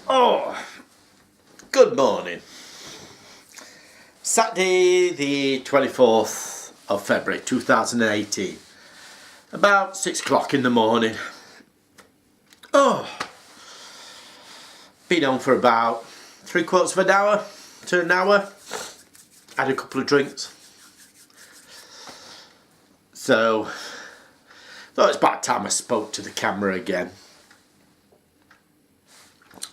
Oh, good morning. Saturday the 24th of February 2018. About 6 o'clock in the morning. Oh, been on for about 3/4 of an hour to an hour. Had a couple of drinks. So, thought it's about time I spoke to the camera again.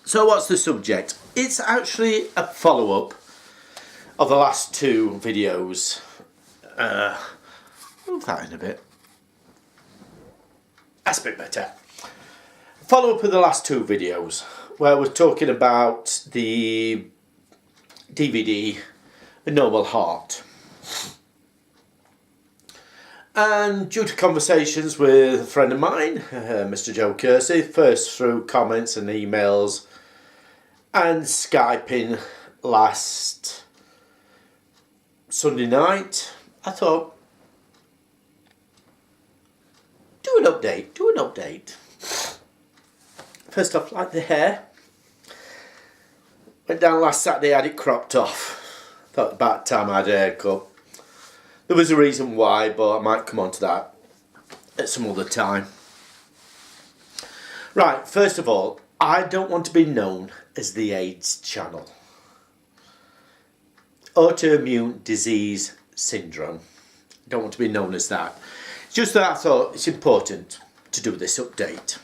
So what's the subject? It's actually a follow-up of the last two videos. Move that in a bit. That's a bit better. Follow-up of the last two videos where we're talking about the DVD A Normal Heart. And due to conversations with a friend of mine, Mr. Joe Kersey, first through comments and emails and Skyping last Sunday night, I thought, do an update. First off, like the hair. Went down last Saturday, had it cropped off. Thought about time I had a haircut. There was a reason why, but I might come on to that at some other time. Right, first of all, I don't want to be known as the AIDS channel. Autoimmune disease syndrome. Don't want to be known as that. It's just that I thought it's important to do this update.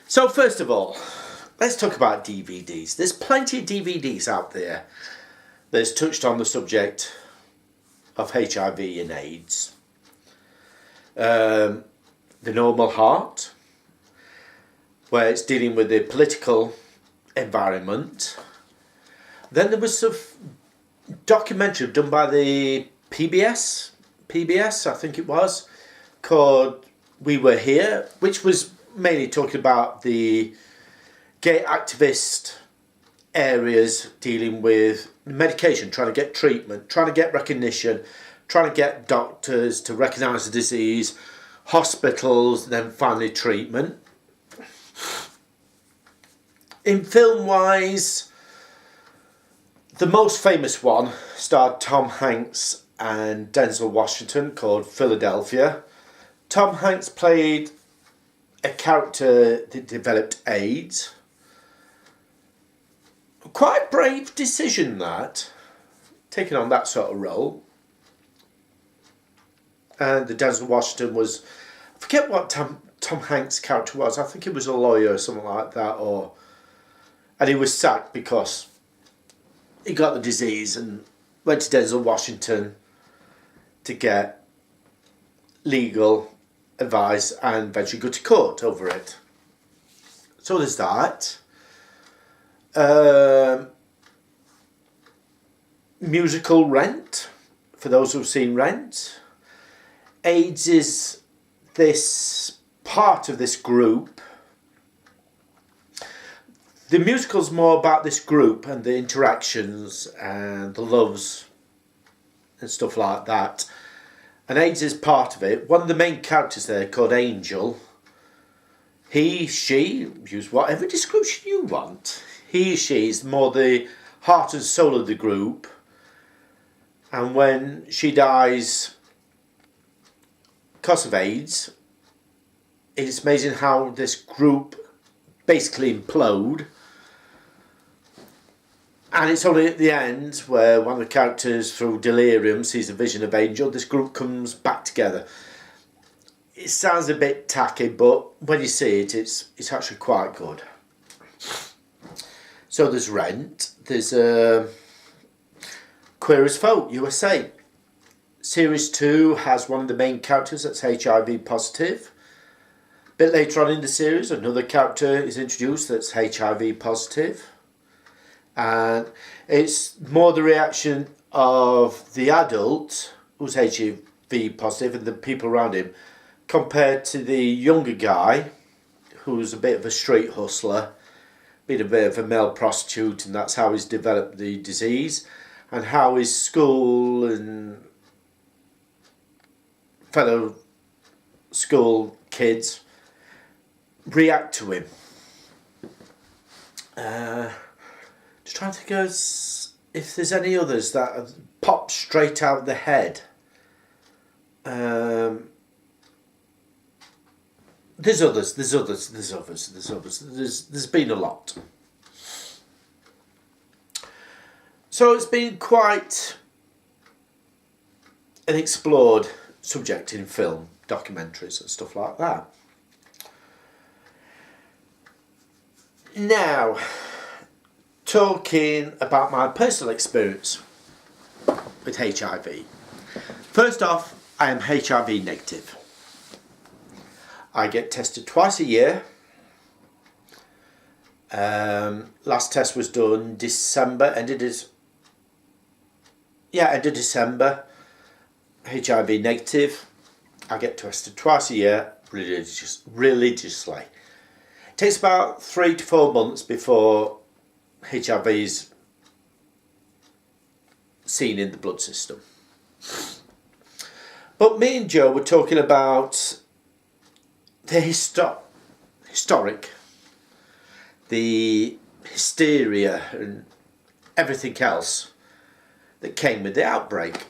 So first of all, let's talk about DVDs. There's plenty of DVDs out there that's touched on the subject of HIV and AIDS. The Normal Heart, where it's dealing with the political environment. Then there was some documentary done by the PBS, I think it was, called We Were Here, which was mainly talking about the gay activist areas dealing with medication, trying to get treatment, trying to get recognition, trying to get doctors to recognise the disease, hospitals, then finally treatment. In film wise, the most famous one starred Tom Hanks and Denzel Washington, called Philadelphia. Tom Hanks played a character that developed AIDS. Quite a brave decision that, taking on that sort of role. And the Denzel Washington was, I forget what Tom Hanks' character was. I think he was a lawyer or something like that, and he was sacked because he got the disease and went to Denzel Washington to get legal advice and eventually go to court over it. So there's that. Musical Rent, for those who've seen Rent. AIDS is this part of this group. The musical's more about this group and the interactions and the loves and stuff like that. And AIDS is part of it. One of the main characters there, called Angel, he, she, use whatever description you want. He, she is more the heart and soul of the group. And when she dies because of AIDS, it's amazing how this group basically implode. And it's only at the end where one of the characters, through delirium, sees a vision of Angel. This group comes back together. It sounds a bit tacky, but when you see it, it's actually quite good. So there's Rent. There's Queer as Folk, USA. Series 2 has one of the main characters that's HIV positive. A bit later on in the series, another character is introduced that's HIV positive. And it's more the reaction of the adult who's HIV positive and the people around him compared to the younger guy who's a bit of a street hustler, been a bit of a male prostitute, and that's how he's developed the disease, and how his school and fellow school kids react to him. Just trying to think if there's any others that pop straight out of the head. There's others. There's been a lot. So it's been quite an explored subject in film, documentaries and stuff like that. Now, talking about my personal experience with HIV. First off, I am HIV negative. I get tested twice a year. Last test was done December, end of December. HIV negative. I get tested twice a year religiously. It takes about 3 to 4 months before HIV is seen in the blood system. But me and Joe were talking about the historic, the hysteria and everything else that came with the outbreak.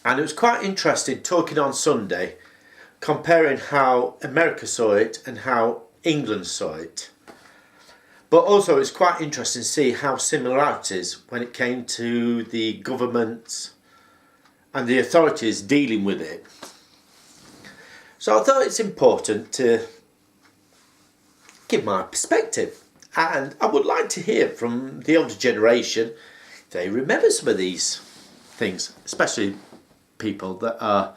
And it was quite interesting talking on Sunday, comparing how America saw it and how England saw it. But also it's quite interesting to see how similarities when it came to the government and the authorities dealing with it. So I thought it's important to give my perspective, and I would like to hear from the older generation if they remember some of these things, especially people that are,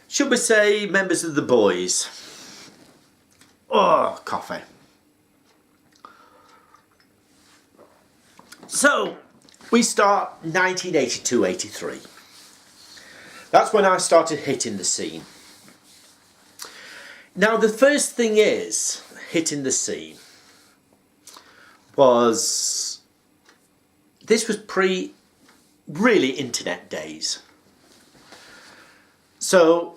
should we say, members of the boys. Oh, coffee. So we start 1982-83. That's when I started hitting the scene. Now the first thing is, hitting the scene, this was really internet days. So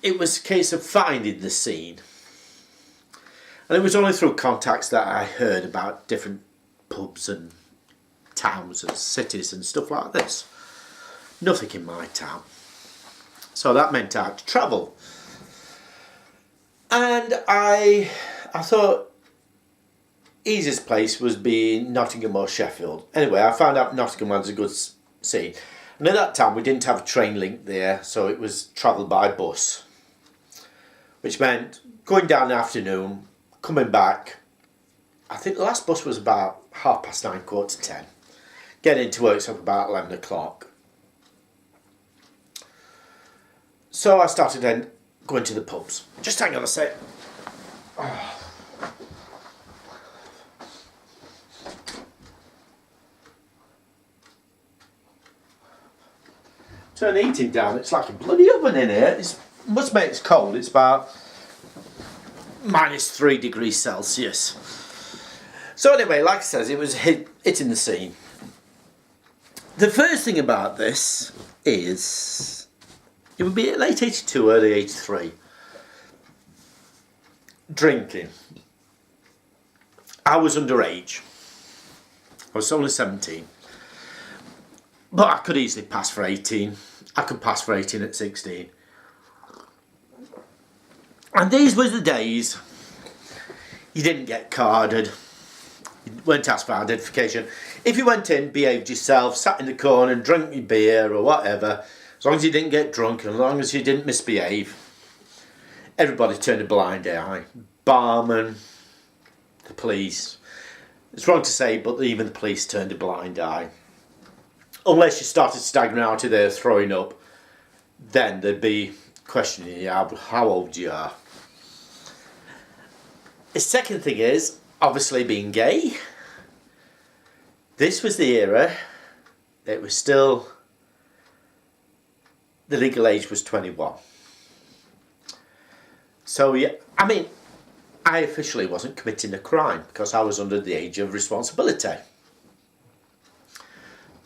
it was a case of finding the scene. And it was only through contacts that I heard about different pubs and towns and cities and stuff like this. Nothing in my town. So that meant I had to travel. And I thought easiest place was being Nottingham or Sheffield. Anyway, I found out Nottingham was a good scene. And at that time we didn't have a train link there, so it was travel by bus. Which meant going down in the afternoon, coming back. I think the last bus was about 9:30, 10:15. Getting into work up about 11 o'clock. So I started then going to the pubs. Just hang on a sec. Oh. Turn the heating down, it's like a bloody oven in here. It must make it cold. It's about -3 degrees Celsius. So anyway, like I said, it was hitting the scene. The first thing about this is, it would be late 82, early 83. Drinking. I was underage. I was only 17. But I could easily pass for 18. I could pass for 18 at 16. And these were the days you didn't get carded. You weren't asked for identification. If you went in, behaved yourself, sat in the corner and drank your beer or whatever, as long as you didn't get drunk and as long as you didn't misbehave, everybody turned a blind eye. Barman, the police. It's wrong to say, but even the police turned a blind eye. Unless you started staggering out of there, throwing up, then they'd be questioning you how old you are. The second thing is, obviously being gay. This was the era, it was still, the legal age was 21. So yeah, I mean, I officially wasn't committing a crime because I was under the age of responsibility.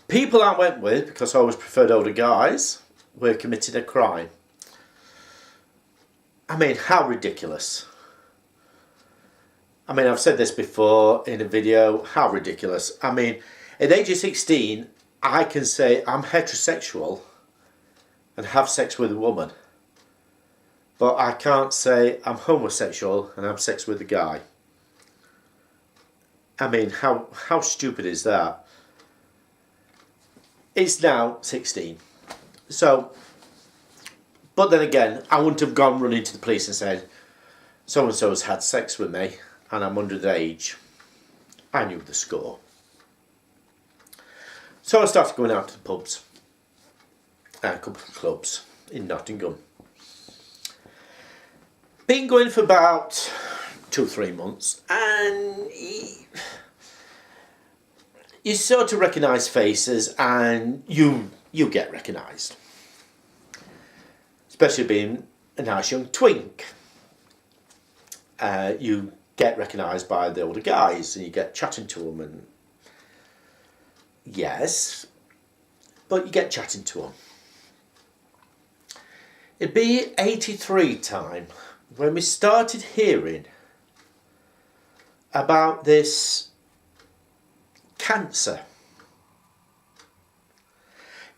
People I went with, because I always preferred older guys, were committing a crime. I mean, how ridiculous. I mean, I've said this before in a video, how ridiculous. I mean, at the age of 16, I can say I'm heterosexual and have sex with a woman. But I can't say I'm homosexual and have sex with a guy. I mean, how stupid is that? It's now 16. So, but then again, I wouldn't have gone running to the police and said, so-and-so has had sex with me and I'm underage. I knew the score. So I started going out to the pubs. A couple of clubs in Nottingham. Been going for about 2 or 3 months, and you sort of recognise faces, and you get recognised. Especially being a nice young twink. You get recognised by the older guys, and you get chatting to them, and yes, but you get chatting to them. It'd be 83 time when we started hearing about this cancer.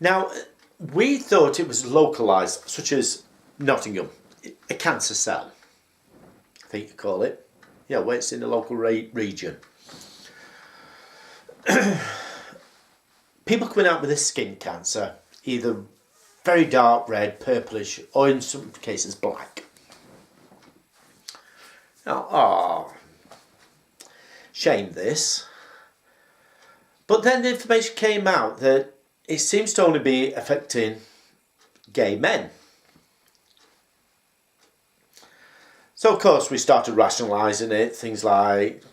Now, we thought it was localised, such as Nottingham, a cancer cell, I think you call it. Yeah, where it's in the local region. People coming out with this skin cancer, either very dark red, purplish, or in some cases black. Now, shame this. But then the information came out that it seems to only be affecting gay men. So of course we started rationalising it, things like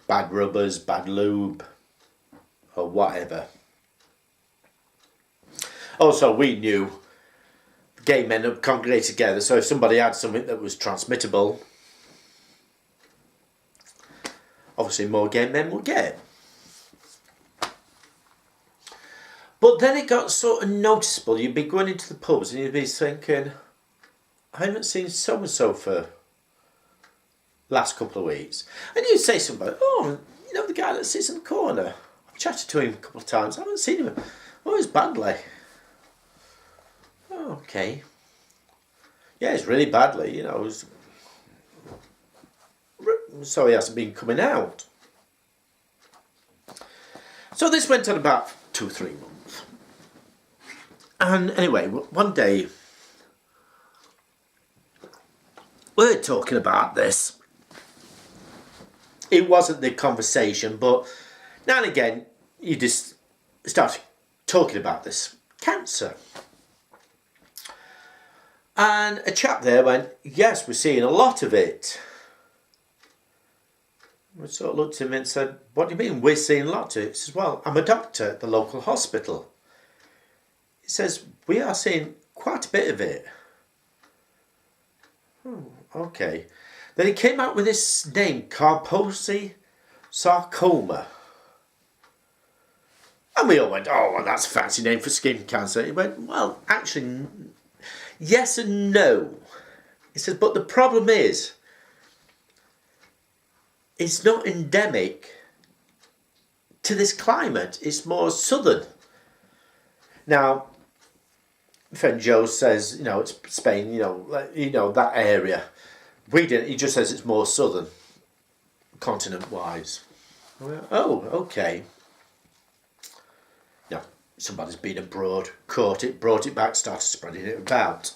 bad rubbers, bad lube, or whatever. Also, we knew gay men had congregated together, so if somebody had something that was transmittable, obviously more gay men would get it. But then it got sort of noticeable. You'd be going into the pubs and you'd be thinking, I haven't seen so-and-so for last couple of weeks. And you'd say to somebody, oh, you know the guy that sits in the corner? I've chatted to him a couple of times. I haven't seen him. Oh, he's badly. Oh, okay. Yeah, it's really badly, you know. So he hasn't been coming out. So this went on about 2 or 3 months. And anyway, one day, we were talking about this. It wasn't the conversation, but now and again, you just start talking about this cancer. And a chap there went, yes, we're seeing a lot of it. We sort of looked at him and said, what do you mean we're seeing a lot of it? He says, well, I'm a doctor at the local hospital. He says, we are seeing quite a bit of it. Oh, okay. Then he came out with this name, Kaposi sarcoma. And we all went, oh, well, that's a fancy name for skin cancer. He went, well, actually, yes and no. He says, but the problem is, it's not endemic to this climate. It's more southern. Now, my friend Joe says, you know, it's Spain, you know that area. We didn't. He just says it's more southern, continent-wise. Oh, okay. No, somebody's been abroad, caught it, brought it back, started spreading it about.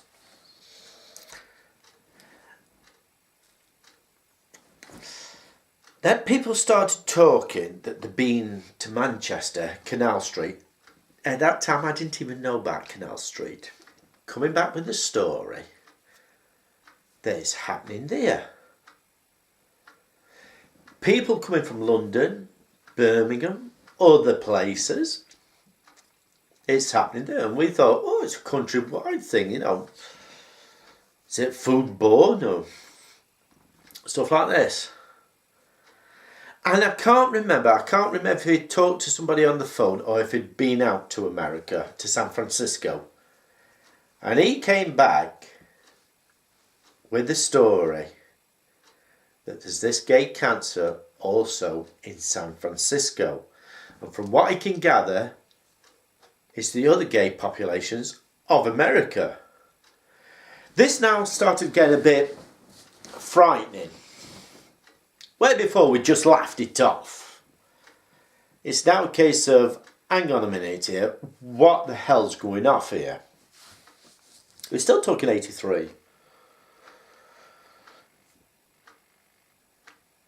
Then people started talking that they'd been to Manchester, Canal Street. At that time, I didn't even know about Canal Street. Coming back with the story that is happening there. People coming from London, Birmingham, other places. It's happening there. And we thought, oh, it's a countrywide thing, you know. Is it foodborne or stuff like this? And I can't remember if he'd talked to somebody on the phone or if he'd been out to America, to San Francisco. And he came back with the story that there's this gay cancer also in San Francisco. And from what I can gather, it's the other gay populations of America. This now started getting a bit frightening. Where before we just laughed it off. It's now a case of, hang on a minute here, what the hell's going off here? We're still talking 83.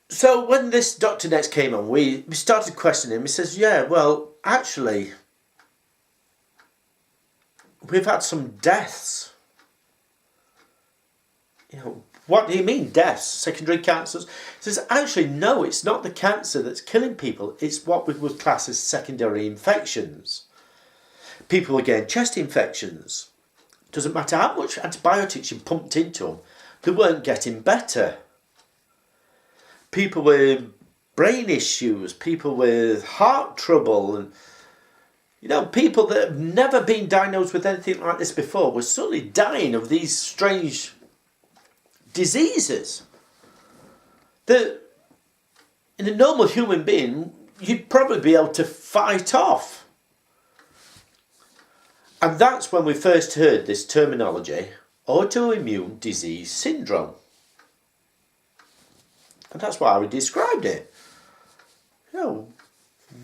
So when this doctor next came on, we started questioning him. He says, yeah, well, actually, we've had some deaths. You know, what do you mean deaths? Secondary cancers? He says, actually, no, it's not the cancer that's killing people. It's what we would class as secondary infections. People were getting chest infections. Doesn't matter how much antibiotics you pumped into them, they weren't getting better. People with brain issues, people with heart trouble, and you know, people that have never been diagnosed with anything like this before were suddenly dying of these strange diseases that in a normal human being you'd probably be able to fight off. And that's when we first heard this terminology, autoimmune disease syndrome. And that's why we described it. You know,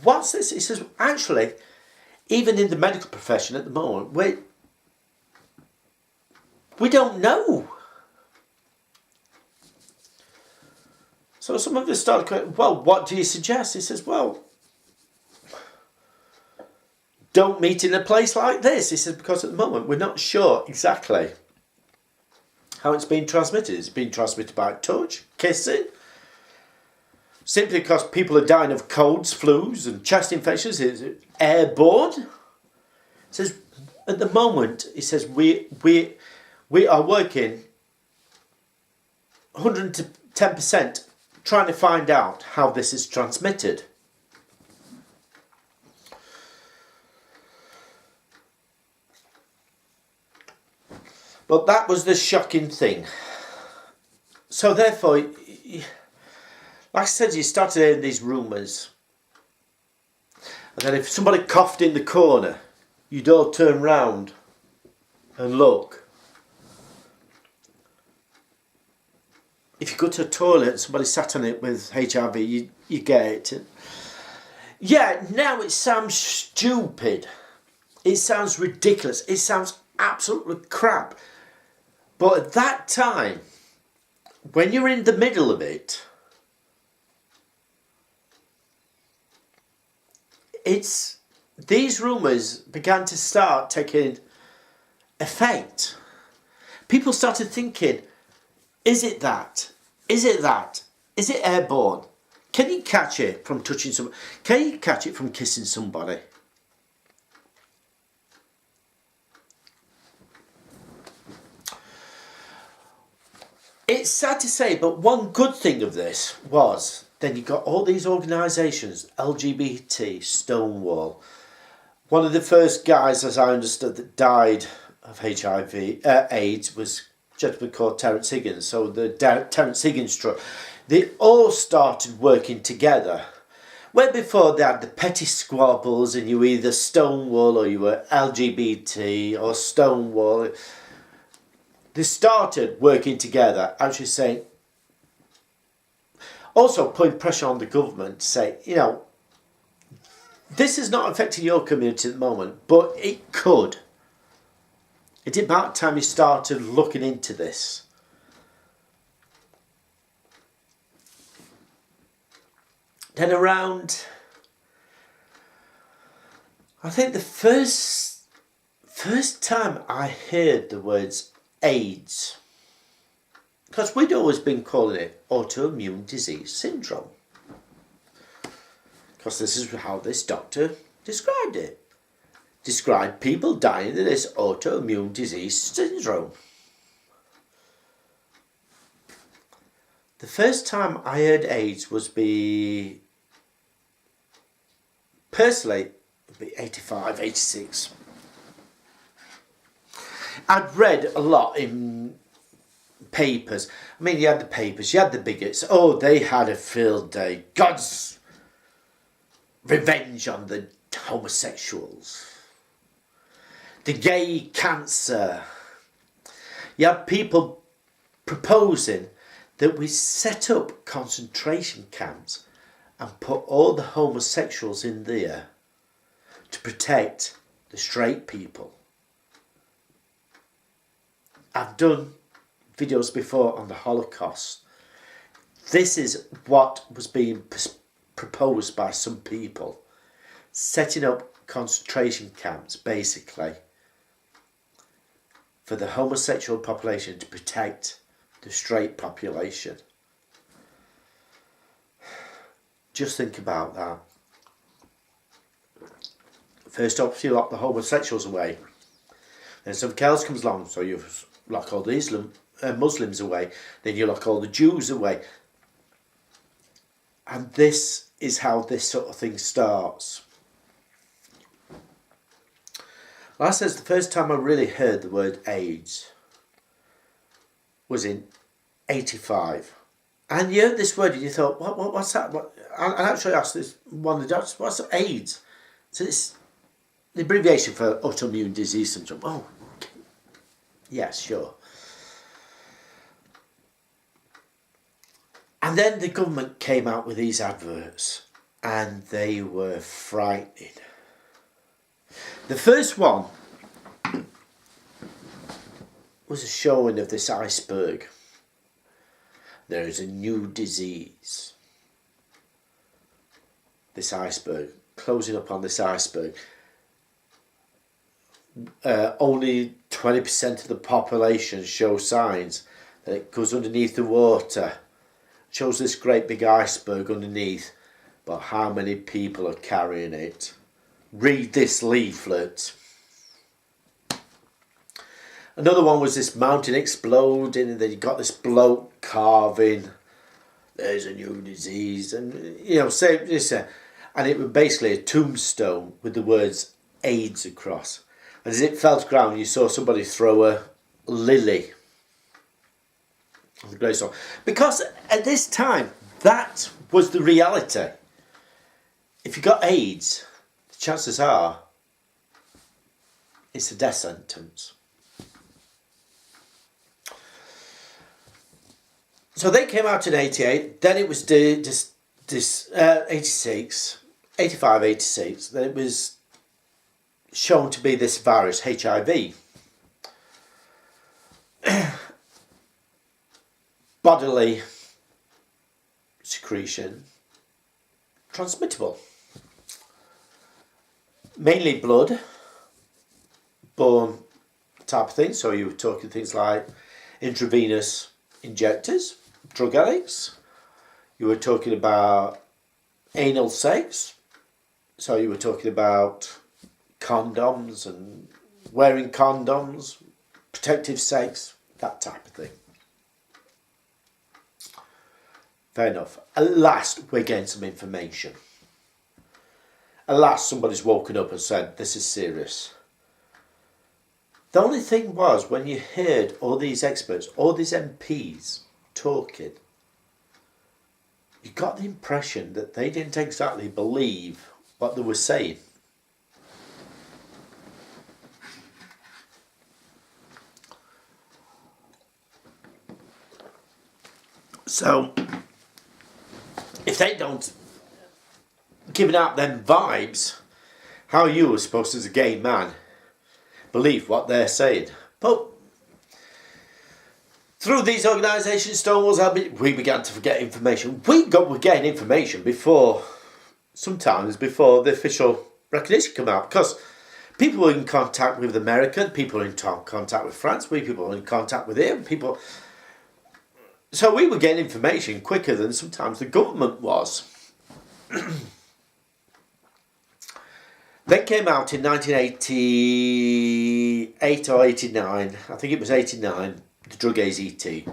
what's this? He says, actually, even in the medical profession at the moment, we don't know. So some of us started going, well, what do you suggest? He says, well, don't meet in a place like this. He says, because at the moment we're not sure exactly how it's being transmitted. It's being transmitted by touch, kissing. Simply because people are dying of colds, flus and chest infections. It's airborne. He says, at the moment, he says, we are working 110% trying to find out how this is transmitted. But that was the shocking thing. So therefore, like I said, you started hearing these rumours. And then if somebody coughed in the corner, you'd all turn round and look. If you go to a toilet and somebody sat on it with HIV, you get it. Yeah, now it sounds stupid. It sounds ridiculous. It sounds absolutely crap. But at that time, when you're in the middle of it, these rumours began to start taking effect. People started thinking, is it that? Is it that? Is it airborne? Can you catch it from touching somebody? Can you catch it from kissing somebody? It's sad to say, but one good thing of this was then you got all these organisations, LGBT, Stonewall. One of the first guys, as I understood, that died of HIV, AIDS was a gentleman called Terence Higgins. So the Terence Higgins Trust, they all started working together. Where before they had the petty squabbles and you were either Stonewall or you were LGBT or Stonewall. They started working together, actually saying, also putting pressure on the government to say, you know, this is not affecting your community at the moment, but it could. It's about time you started looking into this. Then around, I think the first time I heard the words AIDS, because we'd always been calling it autoimmune disease syndrome, because this is how this doctor described it. Described people dying of this autoimmune disease syndrome. The first time I heard AIDS was personally, 85, 86. I'd read a lot in papers. I mean, you had the papers, you had the bigots. Oh, they had a field day. God's revenge on the homosexuals. The gay cancer. You had people proposing that we set up concentration camps and put all the homosexuals in there to protect the straight people. I've done videos before on the Holocaust. This is what was being proposed by some people. Setting up concentration camps, basically, for the homosexual population to protect the straight population. Just think about that. First off, you lock the homosexuals away. Then something else comes along, so you lock all the Muslims away. Then you lock all the Jews away. And this is how this sort of thing starts. Like I said, the first time I really heard the word AIDS was in 85. And you heard this word and you thought, what's that? I actually asked this one of the doctors, what's AIDS? So it's the abbreviation for autoimmune disease syndrome. Oh, okay. Yes, sure. And then the government came out with these adverts and they were frightening. The first one was a showing of this iceberg. There is a new disease. This iceberg, closing up on this iceberg. Only 20% of the population show signs that it goes underneath the water. It shows this great big iceberg underneath, but how many people are carrying it? Read this leaflet. Another one was this mountain exploding, and then you got this bloke carving, there's a new disease, and say this, and it was basically a tombstone with the words AIDS across. And as it fell to ground, you saw somebody throw a lily. The great song. Because at this time, that was the reality. If you got AIDS, the chances are it's a death sentence. So they came out in 88, then it was 86, 85, 86, then it was shown to be this virus, HIV. Bodily secretion, transmittable. Mainly blood, borne type of thing, so you were talking things like intravenous injectors, drug addicts. You were talking about anal sex, so you were talking about condoms and wearing condoms, protective sex, that type of thing. Fair enough. At last, we're getting some information. At last, somebody's woken up and said, this is serious. The only thing was, when you heard all these experts, all these MPs talking, you got the impression that they didn't exactly believe what they were saying. So, if they don't give out them vibes, how are you supposed to, as a gay man, believe what they're saying? But through these organisations, Stonewall's, we began to get information. We were getting information sometimes before the official recognition came out, because people were in contact with America, people were in contact with France, people were in contact with here, people. So we were getting information quicker than sometimes the government was. Then came out in 1988 or 89, I think it was 89, the drug AZT.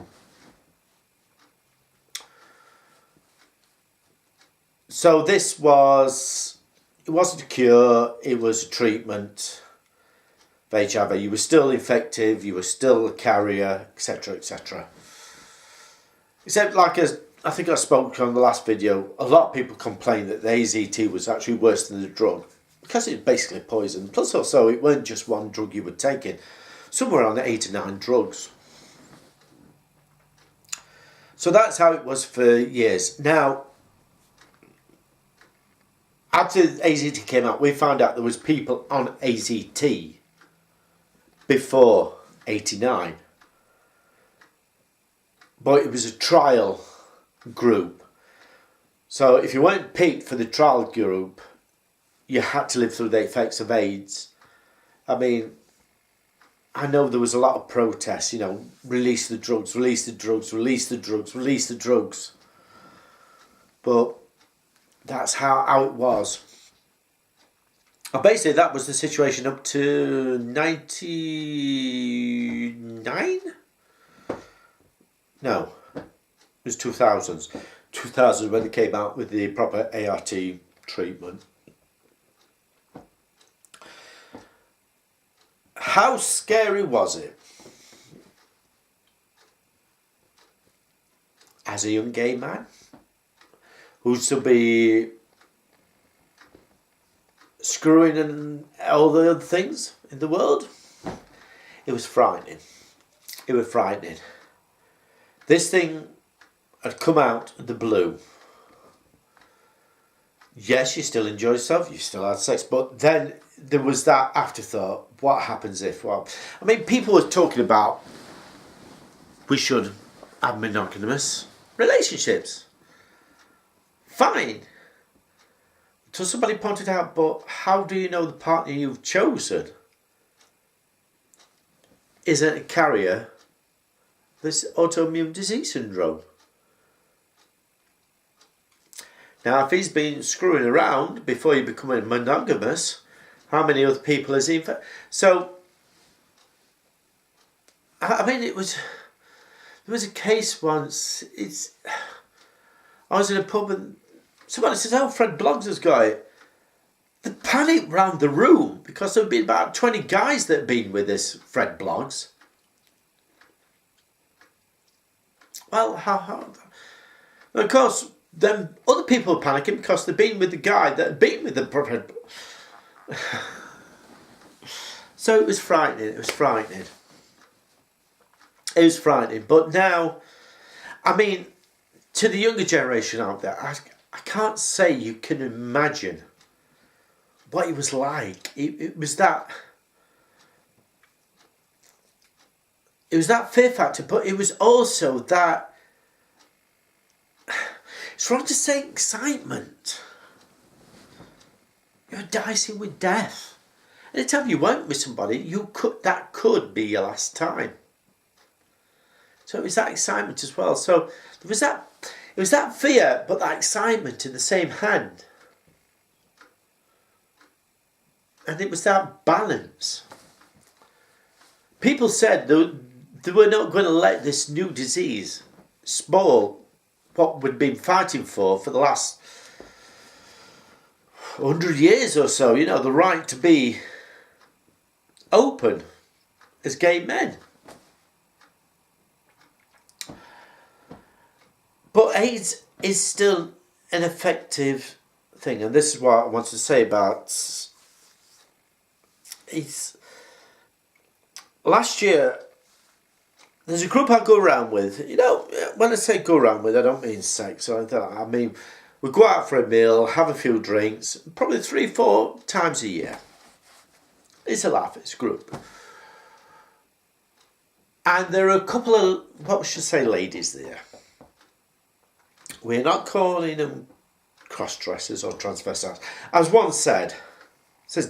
So it wasn't a cure, it was a treatment for HIV. You were still infective, you were still a carrier, etc., etc. Except, like as I think I spoke on the last video, a lot of people complained that the AZT was actually worse than the drug because it's basically poison. Plus, also, it weren't just one drug you were taking. Some were on 8 or 9 drugs. So that's how it was for years. Now, after AZT came out, we found out there was people on AZT before 89. But it was a trial group. So if you weren't picked for the trial group, you had to live through the effects of AIDS. I mean, I know there was a lot of protests, you know, release the drugs, release the drugs, release the drugs, release the drugs. But that's how it was. And basically that was the situation up to 99? No, it was 2000s. 2000 when they came out with the proper ART treatment. How scary was it? As a young gay man who used to be screwing and all the other things in the world, it was frightening. It was frightening. This thing had come out of the blue. Yes, you still enjoy yourself, you still had sex, but then there was that afterthought. What happens if? Well, I mean, people were talking about we should have monogamous relationships. Fine. Until somebody pointed out, but how do you know the partner you've chosen isn't a carrier this autoimmune disease syndrome? Now, if he's been screwing around before you become monogamous, how many other people has he infected? So, I mean, there was a case once. I was in a pub and somebody says, "Oh, Fred Bloggs has got it." The panic round the room because there had been about 20 guys that had been with this Fred Bloggs. Well, how? And of course, then other people were panicking because they'd been with the guy that had been with the Fred. So it was frightening. It was frightening. It was frightening. But now, I mean, to the younger generation out there, I can't say you can imagine what it was like. It was that fear factor, but it was also that, it's wrong to say excitement. You're dicing with death. Anytime you went with somebody, that could be your last time. So it was that excitement as well. So it was that fear, but that excitement in the same hand. And it was that balance. People said they were not going to let this new disease spoil what we'd been fighting for the last 100 years or so. You know, the right to be open as gay men. But AIDS is still an effective thing, and this is what I want to say about AIDS. Last year, there's a group I go around with. You know, when I say go around with, I don't mean sex or anything like that. I mean, we go out for a meal, have a few drinks, probably 3-4 times a year. It's a laugh, it's a group. And there are a couple of, what we should say, ladies there. We're not calling them cross-dressers or transvestites. As one says,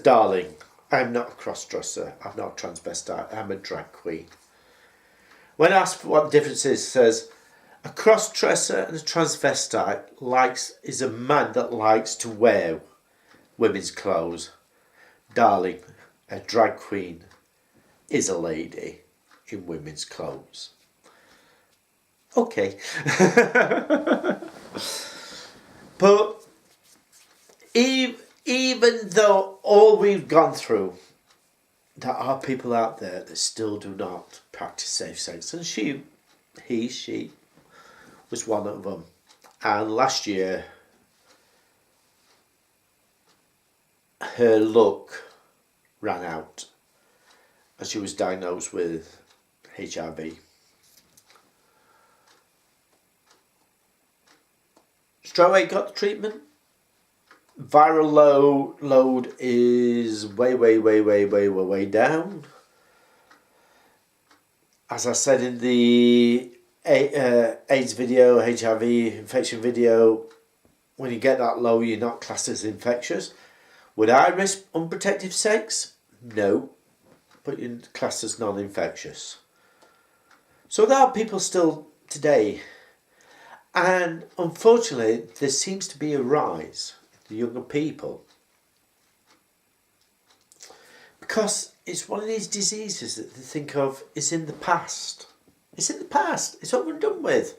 "Darling, I'm not a cross-dresser, I'm not a transvestite, I'm a drag queen." When asked what the difference is, says, a cross-dresser and a transvestite is a man that likes to wear women's clothes. Darling, a drag queen is a lady in women's clothes. Okay. But even though all we've gone through, there are people out there that still do not practice safe sex. And she, was one of them. And last year, her luck ran out and she was diagnosed with HIV. Straight away got the treatment. Viral load is way down. As I said in the AIDS video, HIV infection video, when you get that low, you're not classed as infectious. Would I risk unprotected sex? No, but you're classed as non-infectious. So there are people still today, and unfortunately there seems to be a rise in the younger people, because it's one of these diseases that they think of is in the past. It's in the past. It's over and done with.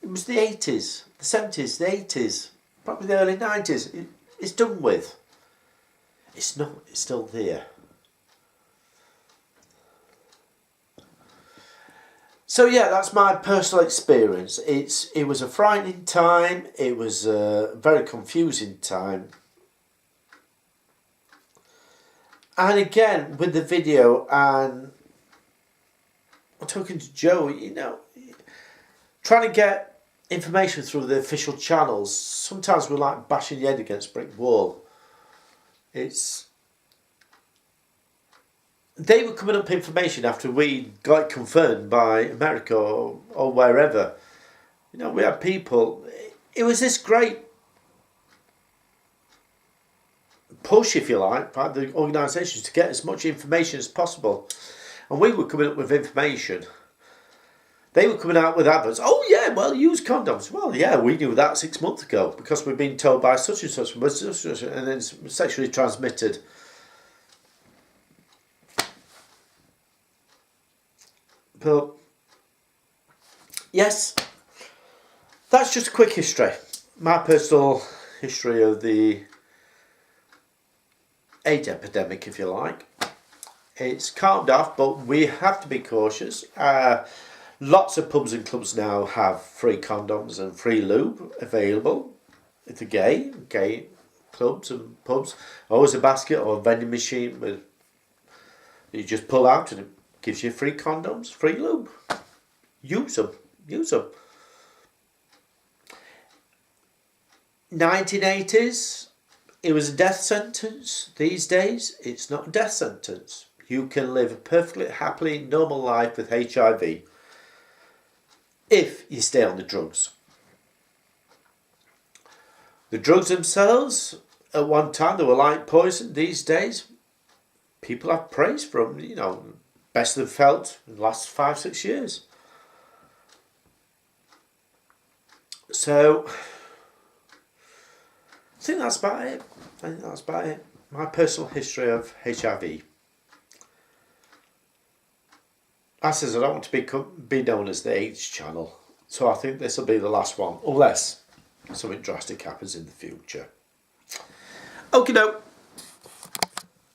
It was the 80s, the 70s, the 80s, probably the early 90s. It's done with. It's not. It's still there. So yeah, that's my personal experience. It was a frightening time. It was a very confusing time. And again, with the video, and I'm talking to Joe, you know, trying to get information through the official channels, sometimes we're like bashing your head against a brick wall. They were coming up with information after we got it confirmed by America or wherever. You know, we had people, it was this great push, if you like, by the organisations to get as much information as possible. And we were coming up with information. They were coming out with adverts. Oh yeah, well, use condoms. Well, yeah, we knew that 6 months ago because we've been told by such and such, and then it's sexually transmitted. But yes, that's just a quick history. My personal history of the AIDS epidemic, if you like. It's calmed off, but we have to be cautious. Lots of pubs and clubs now have free condoms and free lube available. If the gay clubs and pubs, always a basket or a vending machine with you just pull out and it gives you free condoms, free lube. Use them. 1980s, it was a death sentence. These days, it's not a death sentence. You can live a perfectly happily normal life with HIV if you stay on the drugs. The drugs themselves, at one time, they were like poison. These days, people have praise from, you know, best they've felt in the last 5-6 years. So, I think that's about it. My personal history of HIV. I says I don't want to be known as the AIDS channel, so I think this will be the last one, unless something drastic happens in the future. Okay, no.